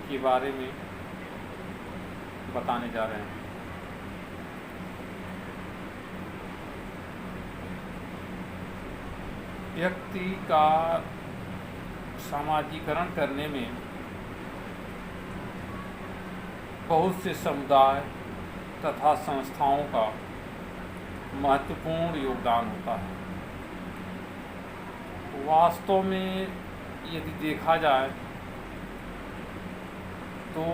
के बारे में बताने जा रहे हैं। व्यक्ति का सामाजिकरण करने में बहुत से समुदाय तथा संस्थाओं का महत्वपूर्ण योगदान होता है। वास्तव में यदि देखा जाए तो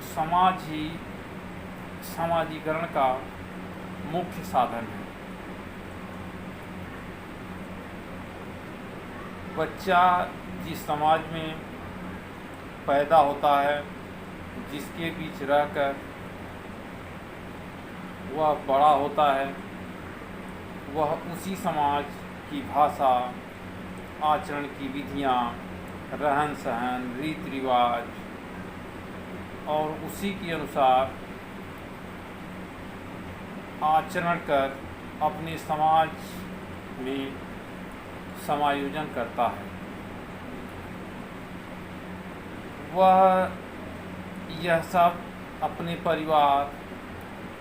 समाज ही सामाजिकरण का मुख्य साधन है। बच्चा जिस समाज में पैदा होता है, जिसके बीच रहकर वह बड़ा होता है, वह उसी समाज की भाषा, आचरण की विधियाँ, रहन सहन, रीति रिवाज और उसी के अनुसार आचरण कर अपने समाज में समायोजन करता है। वह यह सब अपने परिवार,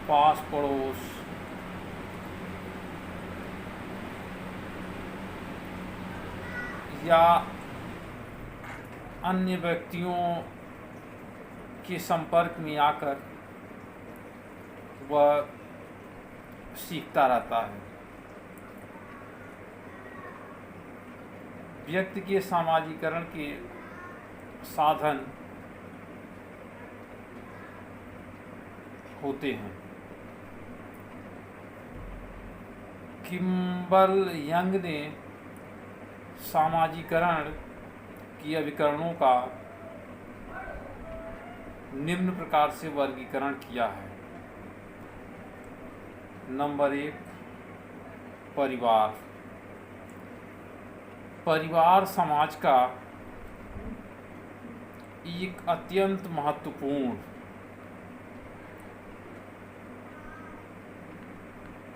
पास पड़ोस, या अन्य व्यक्तियों के संपर्क में आकर वह सीखता रहता है। व्यक्ति के सामाजिकरण के साधन होते हैं। किम्बल यंग ने सामाजिकरण की अभिकरणों का निम्न प्रकार से वर्गीकरण किया है। नंबर 1, परिवार। परिवार समाज का एक अत्यंत महत्वपूर्ण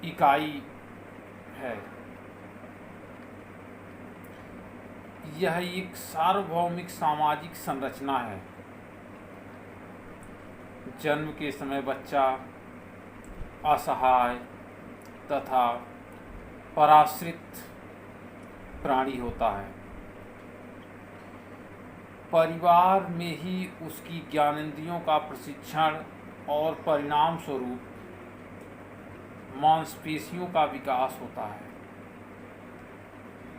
इकाई है। यह एक सार्वभौमिक सामाजिक संरचना है। जन्म के समय बच्चा असहाय तथा पराश्रित प्राणी होता है। परिवार में ही उसकी ज्ञानेंद्रियों का प्रशिक्षण और परिणाम स्वरूप मांसपेशियों का विकास होता है।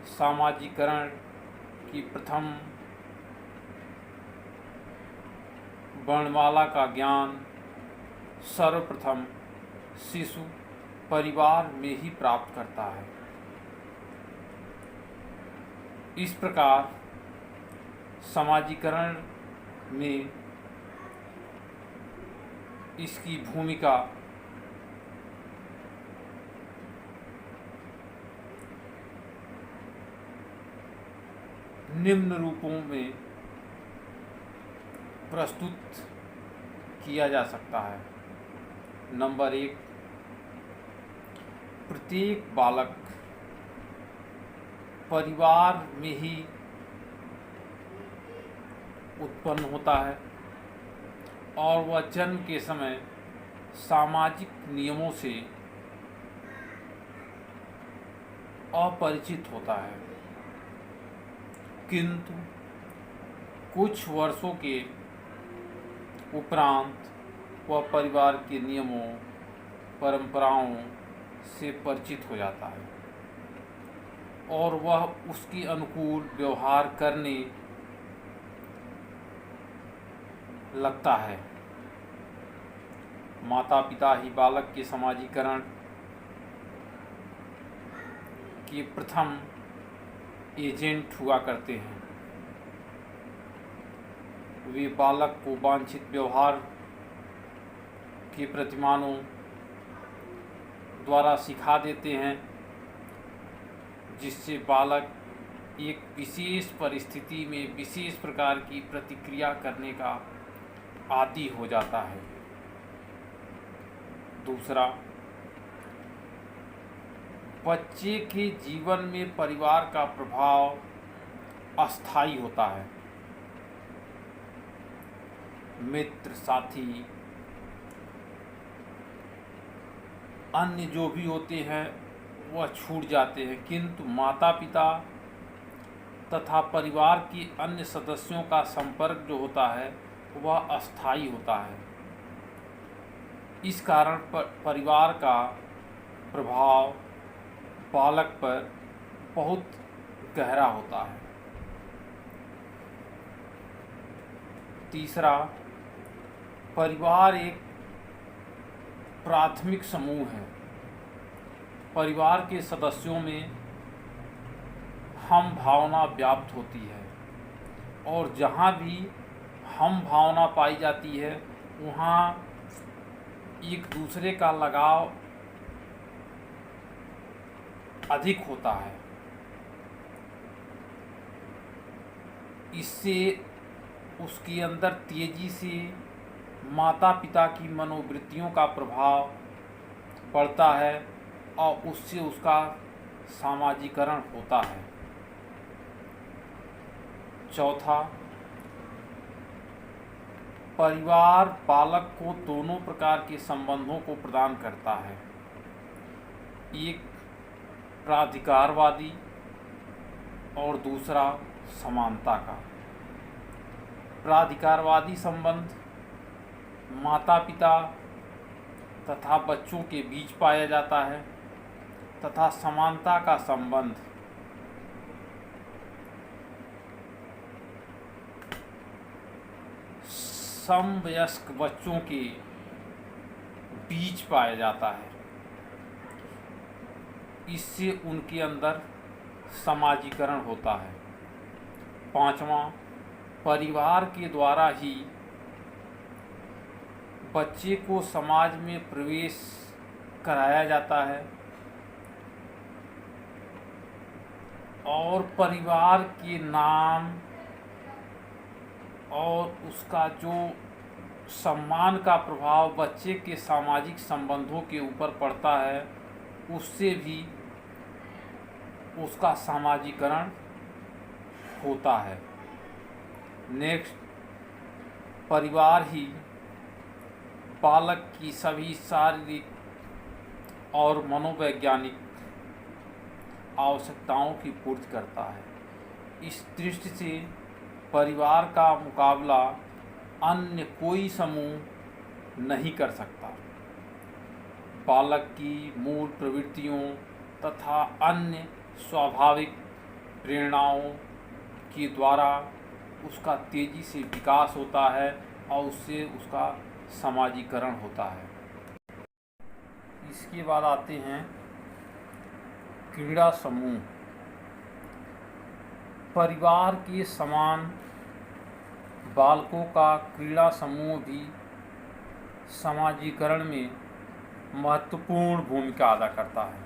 सामाजिकरण की प्रथम वर्णमाला का ज्ञान सर्वप्रथम शिशु परिवार में ही प्राप्त करता है। इस प्रकार सामाजिकरण में इसकी भूमिका निम्न रूपों में प्रस्तुत किया जा सकता है। नंबर 1, प्रत्येक बालक परिवार में ही उत्पन्न होता है और वह जन्म के समय सामाजिक नियमों से अपरिचित होता है, किंतु कुछ वर्षों के उपरांत वह परिवार के नियमों, परंपराओं से परिचित हो जाता है और वह उसके अनुकूल व्यवहार करने लगता है। माता पिता ही बालक के समाजीकरण के प्रथम एजेंट हुआ करते हैं। वे बालक को वांछित व्यवहार के प्रतिमानों द्वारा सिखा देते हैं, जिससे बालक एक विशेष परिस्थिति में विशेष प्रकार की प्रतिक्रिया करने का आदी हो जाता है। दूसरा, बच्चे के जीवन में परिवार का प्रभाव अस्थाई होता है। मित्र, साथी, अन्य जो भी होते हैं वह छूट जाते हैं, किंतु माता पिता तथा परिवार के अन्य सदस्यों का संपर्क जो होता है वह अस्थाई होता है। इस कारण परिवार का प्रभाव बालक पर बहुत गहरा होता है। तीसरा, परिवार एक प्राथमिक समूह है। परिवार के सदस्यों में हम भावना व्याप्त होती है और जहाँ भी हम भावना पाई जाती है वहाँ एक दूसरे का लगाव अधिक होता है। इससे उसके अंदर तेजी से माता पिता की मनोवृत्तियों का प्रभाव पड़ता है और उससे उसका सामाजिकरण होता है। चौथा, परिवार बालक को दोनों प्रकार के संबंधों को प्रदान करता है। एक प्राधिकारवादी और दूसरा समानता का। प्राधिकारवादी संबंध माता पिता तथा बच्चों के बीच पाया जाता है तथा समानता का संबंध समवयस्क बच्चों के बीच पाया जाता है। इससे उनके अंदर समाजीकरण होता है। पांचवा, परिवार के द्वारा ही बच्चे को समाज में प्रवेश कराया जाता है और परिवार के नाम और उसका जो सम्मान का प्रभाव बच्चे के सामाजिक संबंधों के ऊपर पड़ता है उससे भी उसका सामाजिकरण होता है। नेक्स्ट, परिवार ही बालक की सभी शारीरिक और मनोवैज्ञानिक आवश्यकताओं की पूर्ति करता है। इस दृष्टि से परिवार का मुकाबला अन्य कोई समूह नहीं कर सकता। बालक की मूल प्रवृत्तियों तथा अन्य स्वाभाविक प्रेरणाओं के द्वारा उसका तेजी से विकास होता है और उससे उसका समाजीकरण होता है। इसके बाद आते हैं क्रीड़ा समूह। परिवार के समान बालकों का क्रीड़ा समूह भी समाजीकरण में महत्वपूर्ण भूमिका अदा करता है।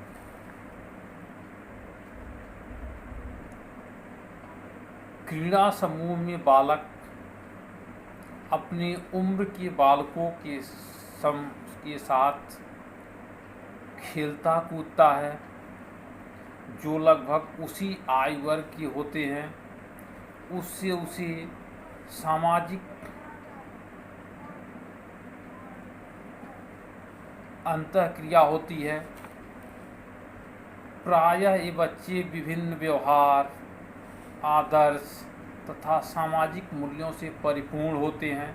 क्रीड़ा समूह में बालक अपने उम्र के बालकों के साथ खेलता कूदता है जो लगभग उसी आयु वर्ग के होते हैं। उससे उसे सामाजिक अंतःक्रिया होती है। प्रायः ये बच्चे विभिन्न व्यवहार, आदर्श तथा सामाजिक मूल्यों से परिपूर्ण होते हैं।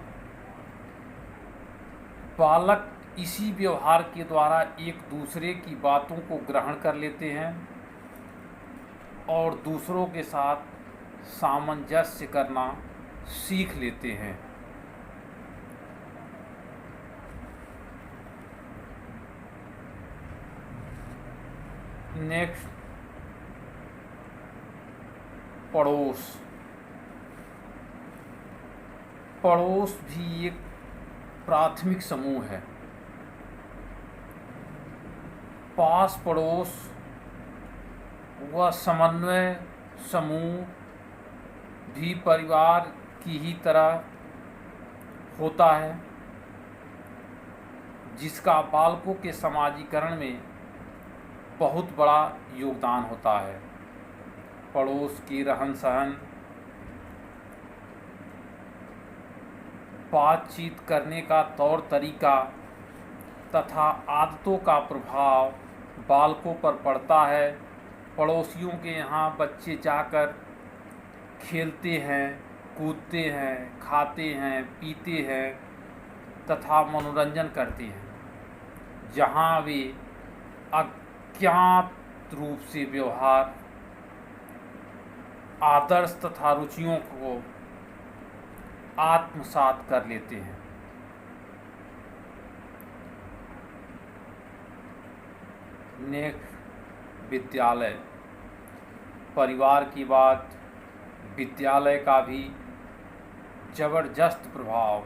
बालक इसी व्यवहार के द्वारा एक दूसरे की बातों को ग्रहण कर लेते हैं और दूसरों के साथ सामंजस्य करना सीख लेते हैं। नेक्स्ट, पड़ोस। पड़ोस भी एक प्राथमिक समूह है। पास पड़ोस वह समन्वय समूह भी परिवार की ही तरह होता है जिसका बालकों के समाजीकरण में बहुत बड़ा योगदान होता है। पड़ोस की रहन सहन, बातचीत करने का तौर तरीका तथा आदतों का प्रभाव बालकों पर पड़ता है। पड़ोसियों के यहाँ बच्चे जाकर खेलते हैं, कूदते हैं, खाते हैं, पीते हैं तथा मनोरंजन करते हैं, जहाँ वे अज्ञात रूप से व्यवहार, आदर्श तथा रुचियों को आत्मसात कर लेते हैं। नेक्स्ट, विद्यालय। परिवार की बात, विद्यालय का भी जबरदस्त प्रभाव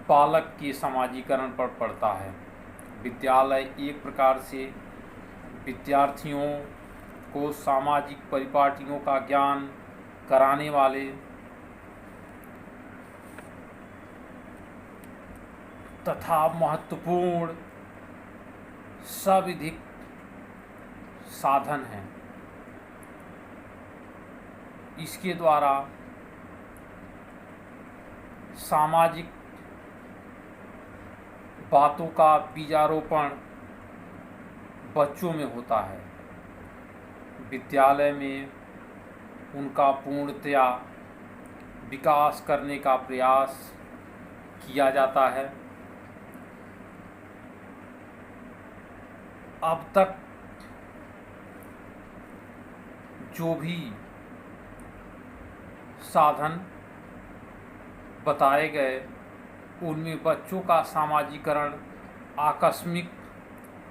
बालक के समाजीकरण पर पड़ता है। विद्यालय एक प्रकार से विद्यार्थियों को सामाजिक परिपाटियों का ज्ञान कराने वाले तथा महत्वपूर्ण सविधिक साधन हैं। इसके द्वारा सामाजिक बातों का बीजारोपण बच्चों में होता है। विद्यालय में उनका पूर्णतया विकास करने का प्रयास किया जाता है। अब तक जो भी साधन बताए गए, उनमें बच्चों का सामाजिकरण आकस्मिक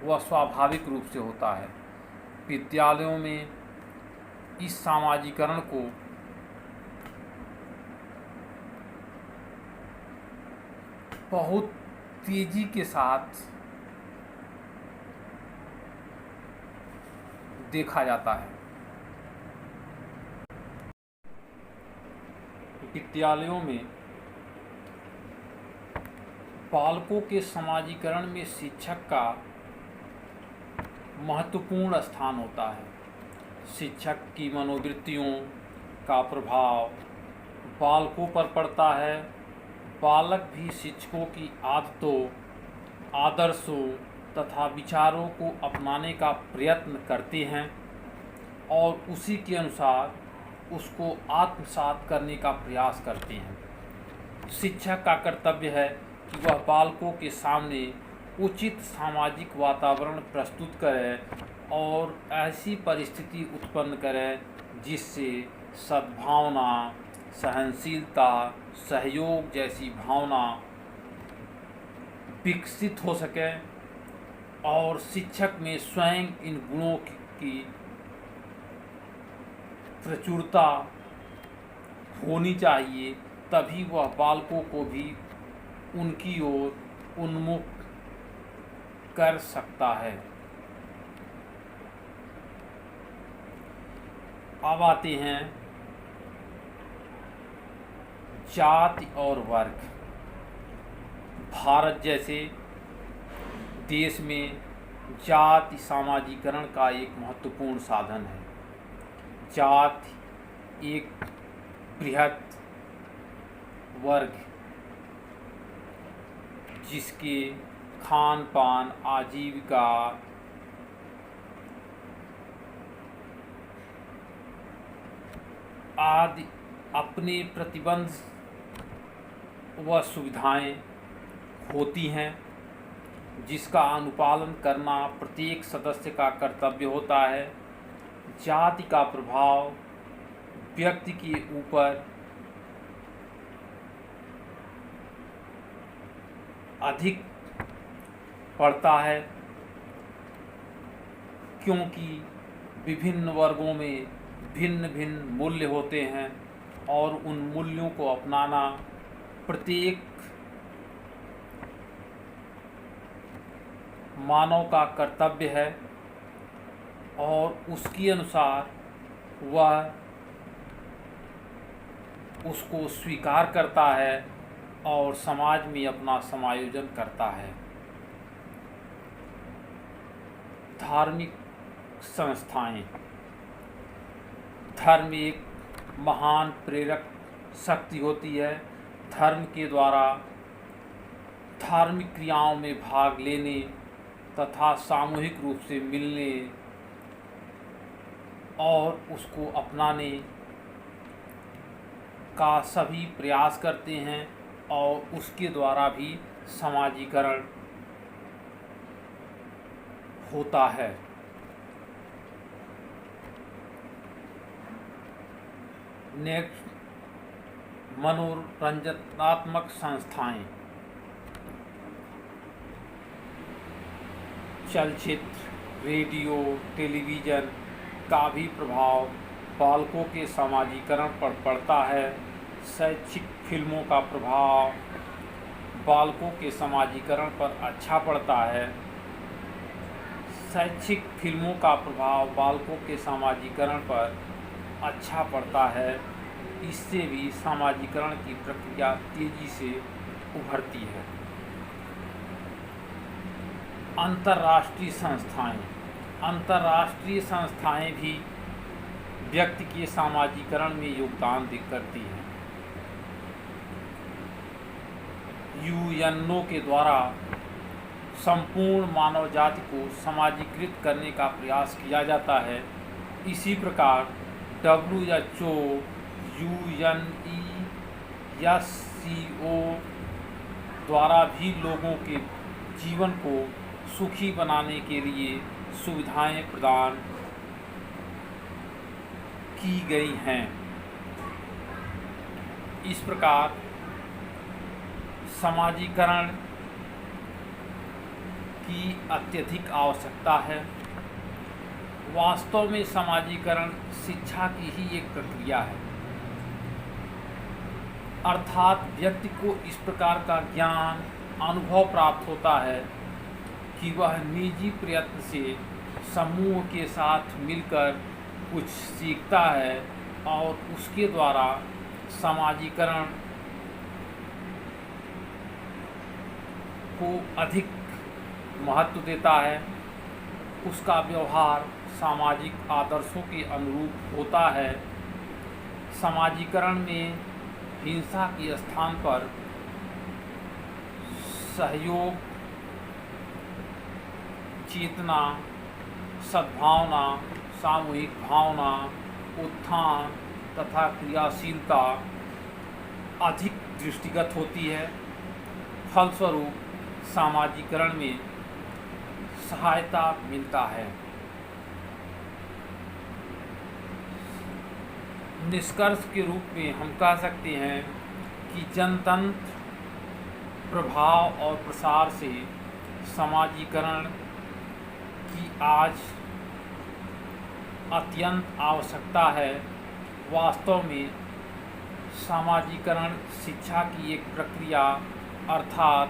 व स्वाभाविक रूप से होता है। विद्यालयों में इस सामाजिकरण को बहुत तेजी के साथ देखा जाता है। विद्यालयों में बालकों के समाजीकरण में शिक्षक का महत्वपूर्ण स्थान होता है। शिक्षक की मनोवृत्तियों का प्रभाव बालकों पर पड़ता है। बालक भी शिक्षकों की आदतों, आदर्शों तथा विचारों को अपनाने का प्रयत्न करते हैं और उसी के अनुसार उसको आत्मसात करने का प्रयास करते हैं। शिक्षक का कर्तव्य है कि वह बालकों के सामने उचित सामाजिक वातावरण प्रस्तुत करे और ऐसी परिस्थिति उत्पन्न करे जिससे सद्भावना, सहनशीलता, सहयोग जैसी भावना विकसित हो सके और शिक्षक में स्वयं इन गुणों की प्रचुरता होनी चाहिए, तभी वह बालकों को भी उनकी ओर उन्मुख कर सकता है। अब आते हैं जाति और वर्ग। भारत जैसे देश में जाति सामाजिकरण का एक महत्वपूर्ण साधन है। जाति एक बृहत वर्ग जिसके खान पान, आजीविका, आदि अपने प्रतिबंध व सुविधाएं होती हैं, जिसका अनुपालन करना प्रत्येक सदस्य का कर्तव्य होता है। जाति का प्रभाव व्यक्ति के ऊपर अधिक पड़ता है, क्योंकि विभिन्न वर्गों में भिन्न भिन्न मूल्य होते हैं और उन मूल्यों को अपनाना प्रत्येक मानव का कर्तव्य है और उसके अनुसार वह उसको स्वीकार करता है और समाज में अपना समायोजन करता है। धार्मिक संस्थाएं। धर्म एक महान प्रेरक शक्ति होती है। धर्म के द्वारा धार्मिक क्रियाओं में भाग लेने तथा सामूहिक रूप से मिलने और उसको अपनाने का सभी प्रयास करते हैं और उसके द्वारा भी समाजीकरण होता है। नेक्स्ट, मनोरंजनात्मक संस्थाएं। चलचित्र, रेडियो, टेलीविज़न का भी प्रभाव बालकों के समाजीकरण पर पड़ता है। शैक्षिक फिल्मों का प्रभाव बालकों के समाजीकरण पर अच्छा पड़ता है। शैक्षिक फिल्मों का प्रभाव बालकों के समाजीकरण पर अच्छा पड़ता है। इससे भी समाजीकरण की प्रक्रिया तेजी से उभरती है। अंतर्राष्ट्रीय संस्थाएं। अंतर्राष्ट्रीय संस्थाएं भी व्यक्ति के समाजीकरण में योगदान करती हैं। यूएनओ के द्वारा संपूर्ण मानव जाति को समाजीकृत करने का प्रयास किया जाता है। इसी प्रकार WHO, UNESCO द्वारा भी लोगों के जीवन को सुखी बनाने के लिए सुविधाएं प्रदान की गई हैं। इस प्रकार समाजीकरण की अत्यधिक आवश्यकता है। वास्तव में समाजीकरण शिक्षा की ही एक प्रक्रिया है, अर्थात व्यक्ति को इस प्रकार का ज्ञान अनुभव प्राप्त होता है कि वह निजी प्रयत्न से समूह के साथ मिलकर कुछ सीखता है और उसके द्वारा समाजीकरण को अधिक महत्व देता है। उसका व्यवहार सामाजिक आदर्शों के अनुरूप होता है। समाजीकरण में हिंसा के स्थान पर सहयोग, चेतना, सद्भावना, सामूहिक भावना, उत्थान तथा क्रियाशीलता अधिक दृष्टिगत होती है। फलस्वरूप समाजीकरण में सहायता मिलता है। निष्कर्ष के रूप में हम कह सकते हैं कि जनतंत्र प्रभाव और प्रसार से समाजीकरण की आज अत्यंत आवश्यकता है। वास्तव में समाजीकरण शिक्षा की एक प्रक्रिया अर्थात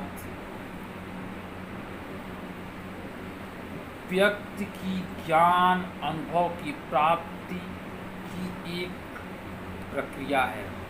व्यक्ति की ज्ञान अनुभव की प्राप्ति की एक प्रक्रिया है।